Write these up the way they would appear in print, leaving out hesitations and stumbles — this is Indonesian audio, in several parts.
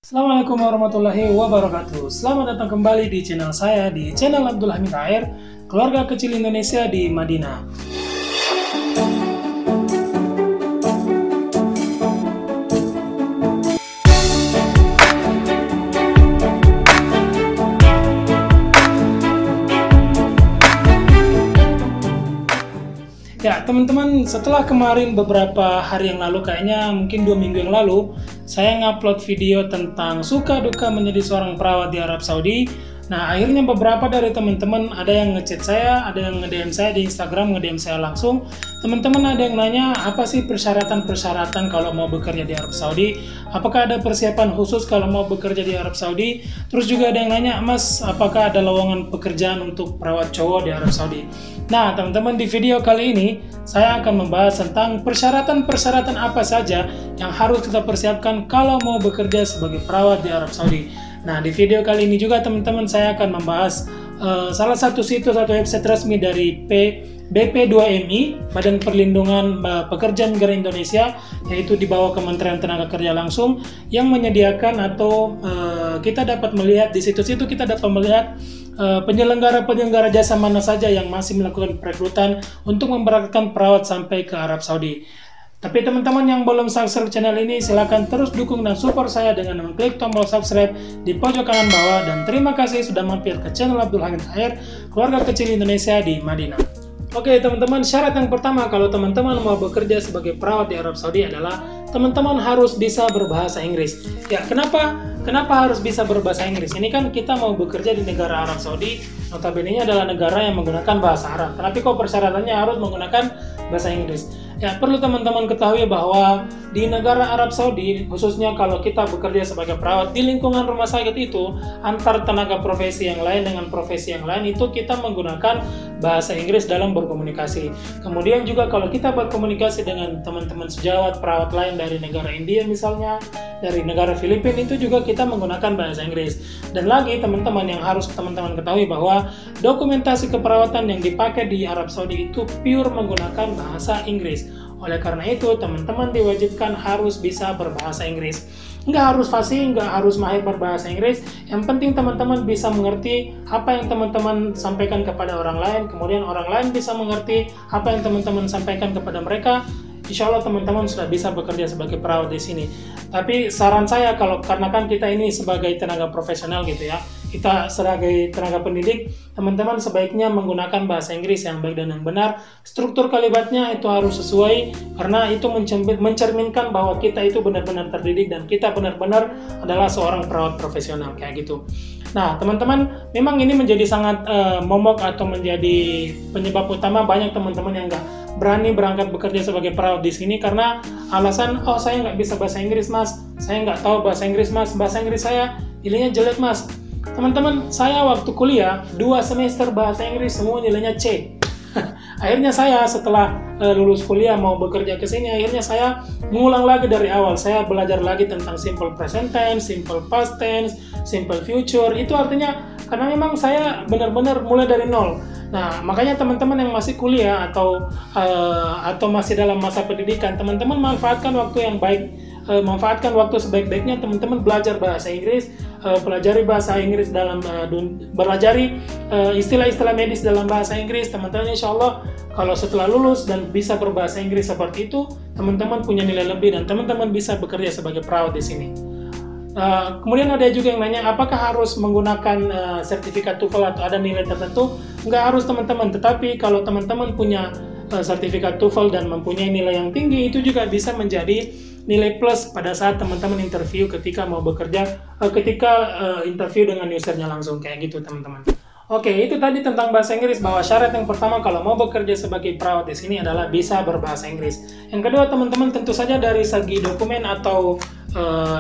Assalamualaikum warahmatullahi wabarakatuh. Selamat datang kembali di channel saya, di channel Abdul Hamid HR, keluarga kecil Indonesia di Madinah. Ya, teman-teman, setelah kemarin beberapa hari yang lalu, kayaknya mungkin 2 minggu yang lalu, saya ngupload video tentang suka duka menjadi seorang perawat di Arab Saudi. Nah, akhirnya beberapa dari teman-teman ada yang ngechat saya, ada yang nge-DM saya di Instagram, nge-DM saya langsung. Teman-teman ada yang nanya, apa sih persyaratan-persyaratan kalau mau bekerja di Arab Saudi? Apakah ada persiapan khusus kalau mau bekerja di Arab Saudi? Terus juga ada yang nanya, Mas, apakah ada lowongan pekerjaan untuk perawat cowok di Arab Saudi? Nah, teman-teman, di video kali ini saya akan membahas tentang persyaratan-persyaratan apa saja yang harus kita persiapkan kalau mau bekerja sebagai perawat di Arab Saudi. Nah, di video kali ini juga teman-teman saya akan membahas salah satu situs atau website resmi dari BP2MI, Badan Perlindungan Pekerja Negara Indonesia, yaitu di bawah Kementerian Tenaga Kerja langsung, yang menyediakan atau kita dapat melihat di situs itu, kita dapat melihat penyelenggara-penyelenggara jasa mana saja yang masih melakukan perekrutan untuk memberangkatkan perawat sampai ke Arab Saudi. Tapi teman-teman yang belum subscribe channel ini, silakan terus dukung dan support saya dengan mengklik tombol subscribe di pojok kanan bawah. Dan terima kasih sudah mampir ke channel Abdul Hamid HR, keluarga kecil Indonesia di Madinah. Oke teman-teman, syarat yang pertama kalau teman-teman mau bekerja sebagai perawat di Arab Saudi adalah teman-teman harus bisa berbahasa Inggris. Ya, kenapa harus bisa berbahasa Inggris? Ini kan kita mau bekerja di negara Arab Saudi, notabene adalah negara yang menggunakan bahasa Arab. Tapi kok persyaratannya harus menggunakan bahasa Inggris? Ya, perlu teman-teman ketahui bahwa di negara Arab Saudi, khususnya kalau kita bekerja sebagai perawat di lingkungan rumah sakit itu, antar tenaga profesi yang lain dengan profesi yang lain itu kita menggunakan bahasa Inggris dalam berkomunikasi. Kemudian juga kalau kita berkomunikasi dengan teman-teman sejawat perawat lain dari negara India misalnya, dari negara Filipina, itu juga kita menggunakan bahasa Inggris. Dan lagi teman-teman yang harus teman-teman ketahui bahwa dokumentasi keperawatan yang dipakai di Arab Saudi itu pure menggunakan bahasa Inggris. Oleh karena itu, teman-teman diwajibkan harus bisa berbahasa Inggris. Nggak harus fasih, nggak harus mahir berbahasa Inggris. Yang penting teman-teman bisa mengerti apa yang teman-teman sampaikan kepada orang lain, kemudian orang lain bisa mengerti apa yang teman-teman sampaikan kepada mereka. Insya Allah teman-teman sudah bisa bekerja sebagai perawat di sini. Tapi saran saya, karena kan kita ini sebagai tenaga profesional gitu ya, kita sebagai tenaga pendidik, teman-teman sebaiknya menggunakan bahasa Inggris yang baik dan yang benar. Struktur kalimatnya itu harus sesuai, karena itu mencerminkan bahwa kita itu benar-benar terdidik dan kita benar-benar adalah seorang perawat profesional kayak gitu. Nah, teman-teman, memang ini menjadi sangat momok atau menjadi penyebab utama banyak teman-teman yang nggak berani berangkat bekerja sebagai perawat di sini karena alasan, oh saya nggak bisa bahasa Inggris mas, saya nggak tahu bahasa Inggris mas, bahasa Inggris saya nilainya jelek mas. Teman-teman, saya waktu kuliah 2 semester bahasa Inggris semua nilainya C. Akhirnya saya setelah lulus kuliah mau bekerja ke sini, akhirnya saya mengulang lagi dari awal. Saya belajar lagi tentang simple present tense, simple past tense, simple future. Itu artinya karena memang saya benar-benar mulai dari nol. Nah, makanya teman-teman yang masih kuliah atau masih dalam masa pendidikan, teman-teman manfaatkan waktu yang baik, manfaatkan waktu sebaik-baiknya teman-teman belajar bahasa Inggris, pelajari bahasa Inggris dalam pelajari istilah-istilah medis dalam bahasa Inggris. Teman-teman insya Allah kalau setelah lulus dan bisa berbahasa Inggris seperti itu, teman-teman punya nilai lebih dan teman-teman bisa bekerja sebagai perawat di sini. Kemudian ada juga yang nanya, apakah harus menggunakan sertifikat TOEFL atau ada nilai tertentu? Nggak harus teman-teman, tetapi kalau teman-teman punya sertifikat TOEFL dan mempunyai nilai yang tinggi, itu juga bisa menjadi nilai plus pada saat teman-teman interview ketika mau bekerja, interview dengan usernya langsung, kayak gitu teman-teman. Oke, itu tadi tentang bahasa Inggris, bahwa syarat yang pertama kalau mau bekerja sebagai perawat di sini adalah bisa berbahasa Inggris. Yang kedua teman-teman, tentu saja dari segi dokumen atau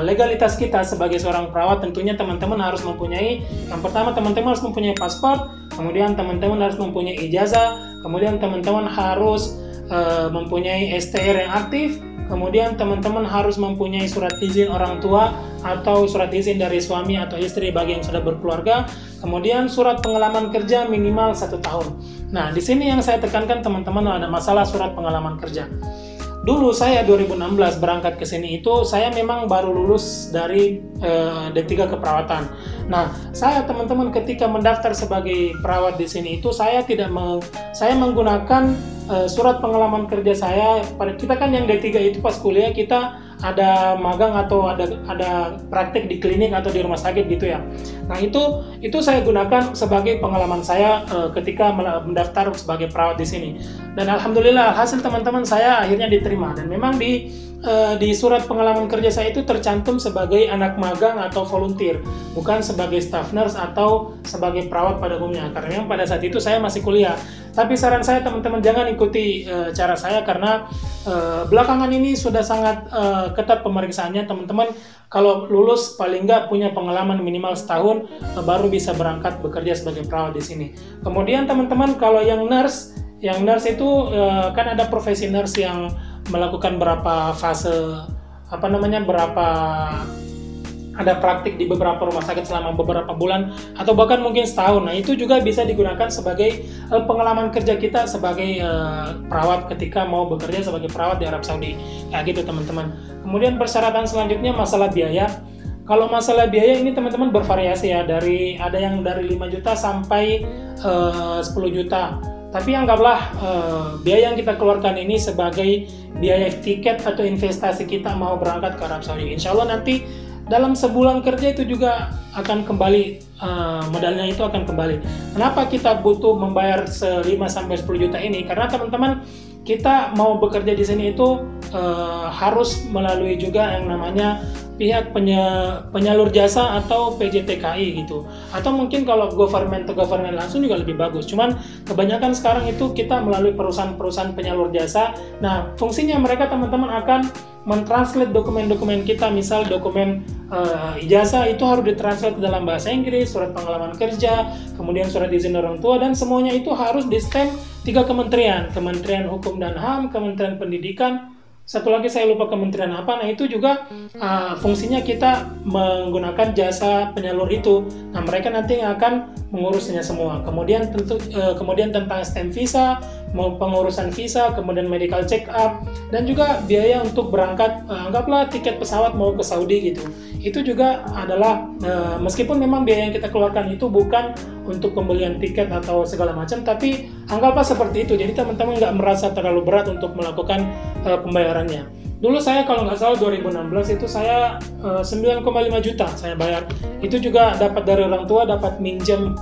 legalitas kita sebagai seorang perawat, tentunya teman-teman harus mempunyai, yang pertama teman-teman harus mempunyai paspor, kemudian teman-teman harus mempunyai ijazah, kemudian teman-teman harus mempunyai STR yang aktif, kemudian teman-teman harus mempunyai surat izin orang tua atau surat izin dari suami atau istri bagi yang sudah berkeluarga, kemudian surat pengalaman kerja minimal 1 tahun. Nah, di sini yang saya tekankan teman-teman ada masalah surat pengalaman kerja. dulu saya 2016 berangkat ke sini itu saya memang baru lulus dari D3 keperawatan. Nah, saya teman-teman ketika mendaftar sebagai perawat di sini itu saya saya menggunakan surat pengalaman kerja saya. Pada kita kan yang D3 itu pas kuliah kita ada magang atau ada praktek di klinik atau di rumah sakit gitu ya. Nah, itu saya gunakan sebagai pengalaman saya ketika mendaftar sebagai perawat di sini. Dan alhamdulillah hasil teman-teman saya akhirnya diterima, dan memang di surat pengalaman kerja saya itu tercantum sebagai anak magang atau volunteer, bukan sebagai staff nurse atau sebagai perawat pada umumnya, karena memang pada saat itu saya masih kuliah. Tapi saran saya teman-teman jangan ikuti cara saya, karena belakangan ini sudah sangat ketat pemeriksaannya. Teman-teman kalau lulus paling nggak punya pengalaman minimal setahun baru bisa berangkat bekerja sebagai perawat di sini. Kemudian teman-teman kalau yang nurse itu kan ada profesi nurse yang melakukan berapa fase ada praktik di beberapa rumah sakit selama beberapa bulan atau bahkan mungkin setahun. Nah, itu juga bisa digunakan sebagai pengalaman kerja kita sebagai perawat ketika mau bekerja sebagai perawat di Arab Saudi. Kayak gitu teman-teman. Kemudian persyaratan selanjutnya masalah biaya. Kalau masalah biaya ini teman-teman bervariasi ya, ada yang dari 5 juta sampai 10 juta. Tapi anggaplah biaya yang kita keluarkan ini sebagai biaya tiket atau investasi kita mau berangkat ke Arab Saudi. Insya Allah nanti dalam sebulan kerja itu juga akan kembali, modalnya itu akan kembali. Kenapa kita butuh membayar 5-10 juta ini? Karena teman-teman kita mau bekerja di sini itu harus melalui juga yang namanya pihak penyalur jasa atau PJTKI gitu. Atau mungkin kalau government to government langsung juga lebih bagus. Cuman kebanyakan sekarang itu kita melalui perusahaan-perusahaan penyalur jasa. Nah, fungsinya mereka teman-teman akan mentranslate dokumen-dokumen kita, misal dokumen ijazah itu harus ditranslate ke dalam bahasa Inggris, surat pengalaman kerja, kemudian surat izin orang tua, dan semuanya itu harus di-stamp 3 kementerian, Kementerian Hukum dan HAM, Kementerian Pendidikan, satu lagi saya lupa kementerian apa. Nah, itu juga fungsinya kita menggunakan jasa penyalur itu. Nah, mereka nanti akan mengurusnya semua. Kemudian kemudian tentang stamp visa, pengurusan visa, kemudian medical check up, dan juga biaya untuk berangkat, anggaplah tiket pesawat mau ke Saudi gitu. Itu juga adalah meskipun memang biaya yang kita keluarkan itu bukan untuk pembelian tiket atau segala macam, tapi anggaplah seperti itu. Jadi teman-teman nggak merasa terlalu berat untuk melakukan pembayarannya. Dulu saya kalau nggak salah 2016 itu saya 9,5 juta saya bayar. Itu juga dapat dari orang tua, dapat minjem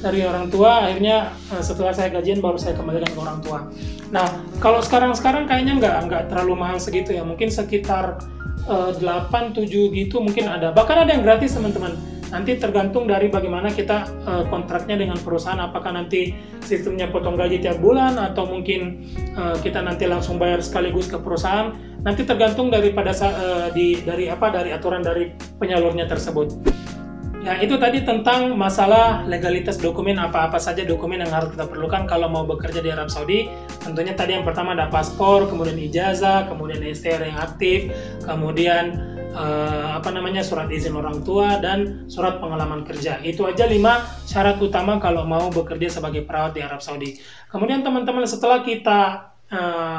dari orang tua. Akhirnya setelah saya gajian baru saya kembalikan ke orang tua. Nah, kalau sekarang kayaknya nggak terlalu mahal segitu ya. Mungkin sekitar 8-7 gitu mungkin ada. Bahkan ada yang gratis teman-teman. Nanti tergantung dari bagaimana kita kontraknya dengan perusahaan, apakah nanti sistemnya potong gaji tiap bulan atau mungkin kita nanti langsung bayar sekaligus ke perusahaan. Nanti tergantung dari aturan dari penyalurnya tersebut. Ya, itu tadi tentang masalah legalitas dokumen, apa-apa saja dokumen yang harus kita perlukan kalau mau bekerja di Arab Saudi. Tentunya tadi yang pertama ada paspor, kemudian ijazah, kemudian STR yang aktif, kemudian surat izin orang tua, dan surat pengalaman kerja. Itu aja 5 syarat utama kalau mau bekerja sebagai perawat di Arab Saudi. Kemudian teman-teman setelah kita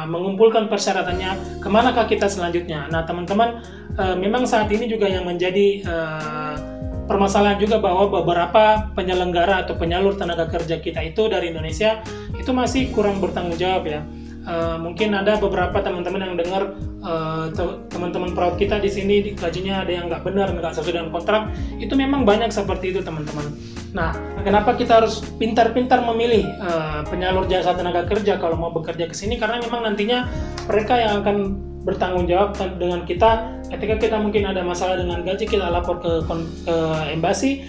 mengumpulkan persyaratannya, kemanakah kita selanjutnya? Nah teman-teman, memang saat ini juga yang menjadi permasalahan juga bahwa beberapa penyelenggara atau penyalur tenaga kerja kita itu dari Indonesia itu masih kurang bertanggung jawab ya. Mungkin ada beberapa teman-teman yang dengar teman-teman perawat kita di sini gajinya ada yang nggak benar, nggak sesuai dengan kontrak. Itu memang banyak seperti itu teman-teman. Nah, kenapa kita harus pintar-pintar memilih penyalur jasa tenaga kerja kalau mau bekerja ke sini? Karena memang nantinya mereka yang akan bertanggung jawab dengan kita ketika kita mungkin ada masalah dengan gaji, kita lapor ke embasi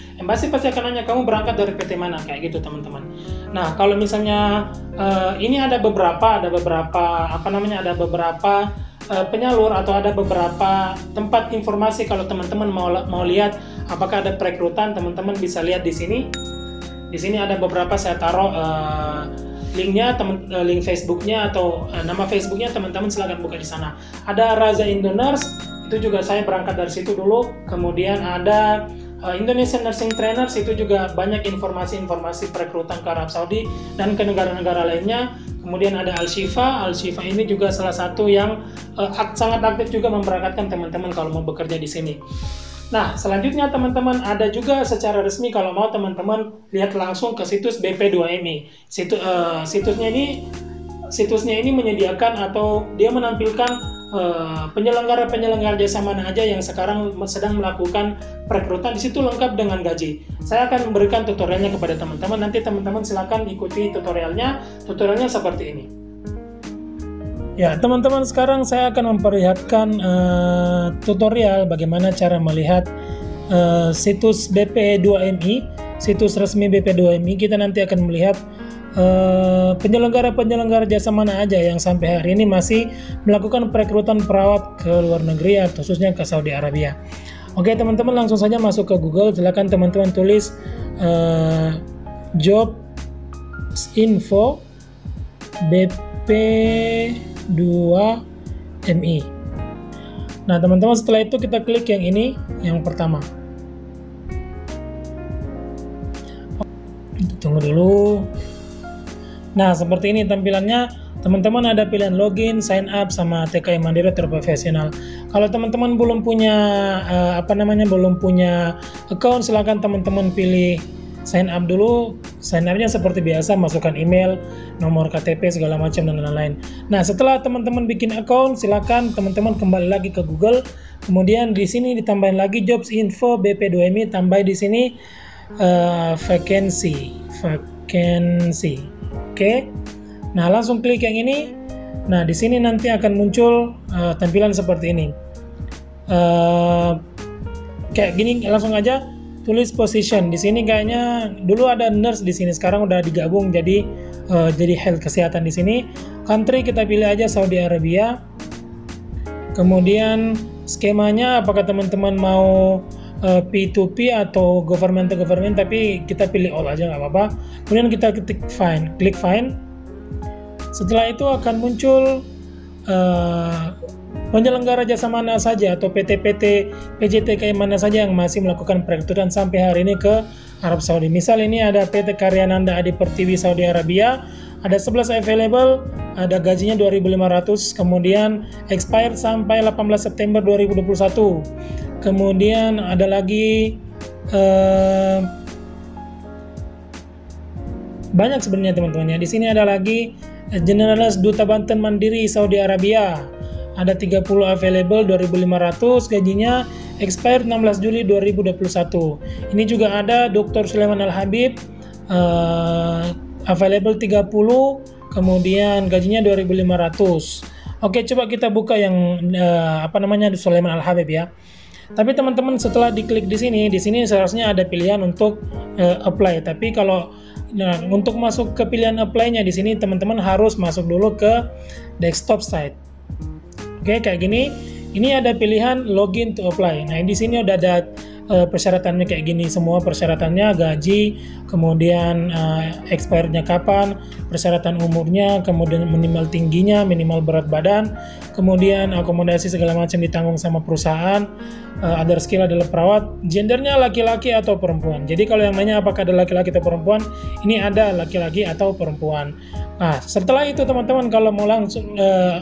pasti akan nanya kamu berangkat dari PT mana, kayak gitu teman-teman. Nah, kalau misalnya ini ada beberapa penyalur atau ada beberapa tempat informasi kalau teman-teman mau lihat apakah ada perekrutan, teman-teman bisa lihat di sini. Di sini ada beberapa saya taruh linknya, link Facebooknya atau nama Facebooknya, teman-teman silahkan buka di sana. Ada Raza Indoners, itu juga saya berangkat dari situ dulu. Kemudian ada Indonesian Nursing Trainers, itu juga banyak informasi-informasi perekrutan ke Arab Saudi dan ke negara-negara lainnya. Kemudian ada Al-Shifa. Al-Shifa ini juga salah satu yang sangat aktif juga memberangkatkan teman-teman kalau mau bekerja di sini. Nah, selanjutnya teman-teman ada juga secara resmi kalau mau teman-teman lihat langsung ke situs BP2MI. Situsnya ini menyediakan atau dia menampilkan penyelenggara-penyelenggara jasa mana aja yang sekarang sedang melakukan perekrutan. Di situ lengkap dengan gaji. Saya akan memberikan tutorialnya kepada teman-teman. Nanti teman-teman silakan ikuti tutorialnya. Tutorialnya seperti ini. Ya, teman-teman, sekarang saya akan memperlihatkan tutorial bagaimana cara melihat situs BP2MI, situs resmi BP2MI. Kita nanti akan melihat penyelenggara-penyelenggara jasa mana aja yang sampai hari ini masih melakukan perekrutan perawat ke luar negeri, atau khususnya ke Saudi Arabia. Oke teman-teman, langsung saja masuk ke Google. Silakan teman-teman tulis job info BP2MI. Nah teman-teman, setelah itu kita klik yang ini, yang pertama. Tunggu dulu. Nah, seperti ini tampilannya. Teman-teman ada pilihan login, sign up, sama TKI Mandiri atau profesional. Kalau teman-teman belum punya belum punya account, silakan teman-teman pilih sign up dulu. Sign up-nya seperti biasa, masukkan email, nomor KTP, segala macam dan lain-lain. Nah, setelah teman-teman bikin account, silakan teman-teman kembali lagi ke Google. Kemudian di sini ditambahin lagi jobs info BP2MI, tambah di sini vacancy. Oke. Nah, langsung klik yang ini. Nah, di sini nanti akan muncul tampilan seperti ini. Kayak gini, langsung aja tulis position. Di sini kayaknya dulu ada nurse di sini, sekarang udah digabung jadi health, kesehatan di sini. Country kita pilih aja Saudi Arabia. Kemudian skemanya apakah teman-teman mau P2P atau government to government, tapi kita pilih all aja nggak apa-apa. Kemudian kita klik find. Setelah itu akan muncul penyelenggara jasa mana saja atau PT-PT PJTK mana saja yang masih melakukan perekrutan sampai hari ini ke Arab Saudi. Misal ini ada PT Karyananda Adi Pertiwi Saudi Arabia, ada 11 available, ada gajinya 2.500, kemudian expired sampai 18 September 2021. Kemudian ada lagi banyak sebenarnya teman-teman ya. Di sini ada lagi Generalis Duta Banten Mandiri Saudi Arabia. Ada 30 available, 2.500, gajinya expired 16 Juli 2021. Ini juga ada Dr. Sulaiman Al-Habib, available 30, kemudian gajinya 2.500. Oke, coba kita buka yang Sulaiman Al-Habib ya. Tapi teman-teman, setelah diklik di sini seharusnya ada pilihan untuk apply. Tapi kalau untuk masuk ke pilihan apply-nya di sini, teman-teman harus masuk dulu ke desktop site. Oke, kayak gini. Ini ada pilihan login to apply. Nah, di sini udah ada persyaratannya kayak gini, semua persyaratannya, gaji, kemudian expirednya kapan, persyaratan umurnya, kemudian minimal tingginya, minimal berat badan, kemudian akomodasi segala macam ditanggung sama perusahaan, other skill adalah perawat, gendernya laki-laki atau perempuan. Jadi kalau yang nanya apakah ada laki-laki atau perempuan, ini ada laki-laki atau perempuan. Nah, setelah itu teman-teman kalau mau langsung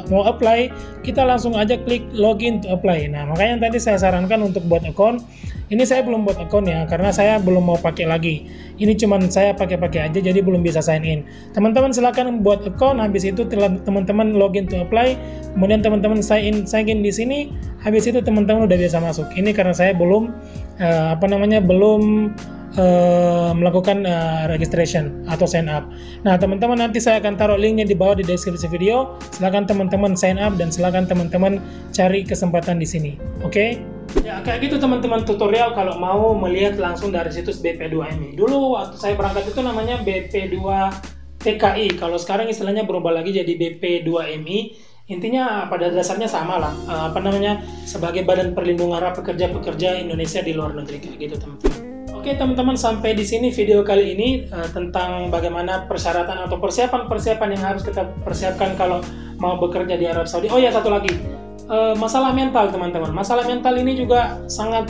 mau apply, kita langsung aja klik login to apply. Nah, makanya tadi saya sarankan untuk buat account. Ini saya belum buat account ya, karena saya belum mau pakai lagi. Ini cuman saya pakai aja, jadi belum bisa sign in. Teman-teman silakan buat account, habis itu teman-teman login to apply, kemudian teman-teman sign in di sini, habis itu teman-teman udah bisa masuk. Ini karena saya belum melakukan registration atau sign up. Nah, teman-teman nanti saya akan taruh linknya di bawah di deskripsi video. Silakan teman-teman sign up dan silakan teman-teman cari kesempatan di sini. Oke? Ya, kayak gitu teman-teman tutorial kalau mau melihat langsung dari situs BP2MI. Dulu waktu saya berangkat itu namanya BP2 TKI. Kalau sekarang istilahnya berubah lagi jadi BP2MI. Intinya pada dasarnya sama lah. Sebagai Badan Perlindungan Hak Pekerja-Pekerja Indonesia di luar negeri, kayak gitu teman-teman. Oke teman-teman, sampai di sini video kali ini tentang bagaimana persyaratan atau persiapan yang harus kita persiapkan kalau mau bekerja di Arab Saudi. Oh ya, satu lagi, masalah mental teman-teman. Masalah mental ini juga sangat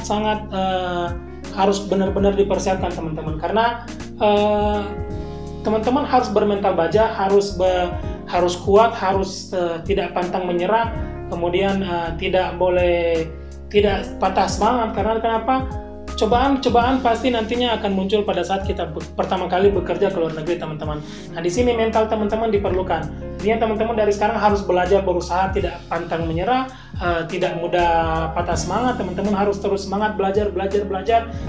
harus benar-benar dipersiapkan teman-teman, karena teman-teman harus bermental baja, harus kuat, harus tidak pantang menyerah, kemudian tidak patah semangat. Karena kenapa? Cobaan pasti nantinya akan muncul pada saat kita pertama kali bekerja ke luar negeri, teman-teman. Nah, di sini mental teman-teman diperlukan. Ini teman-teman dari sekarang harus belajar berusaha, tidak pantang menyerah, tidak mudah patah semangat. Teman-teman harus terus semangat belajar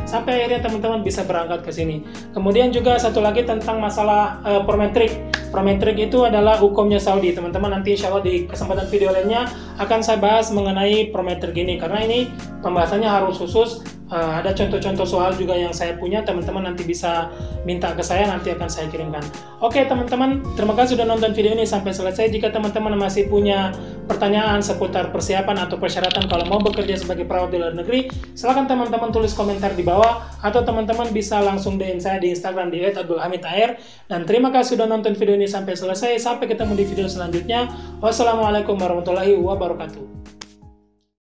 sampai akhirnya teman-teman bisa berangkat ke sini. Kemudian juga satu lagi tentang masalah prometrik. Prometrik itu adalah hukumnya Saudi, teman-teman. Nanti insya Allah di kesempatan video lainnya akan saya bahas mengenai prometrik ini, karena ini pembahasannya harus khusus. Ada contoh-contoh soal juga yang saya punya, teman-teman nanti bisa minta ke saya, nanti akan saya kirimkan. Oke teman-teman, terima kasih sudah nonton video ini sampai selesai. Jika teman-teman masih punya pertanyaan seputar persiapan atau persyaratan kalau mau bekerja sebagai perawat di luar negeri, silahkan teman-teman tulis komentar di bawah, atau teman-teman bisa langsung DM saya di Instagram di @abdulhamid_air. Dan terima kasih sudah nonton video ini sampai selesai. Sampai ketemu di video selanjutnya. Wassalamualaikum warahmatullahi wabarakatuh.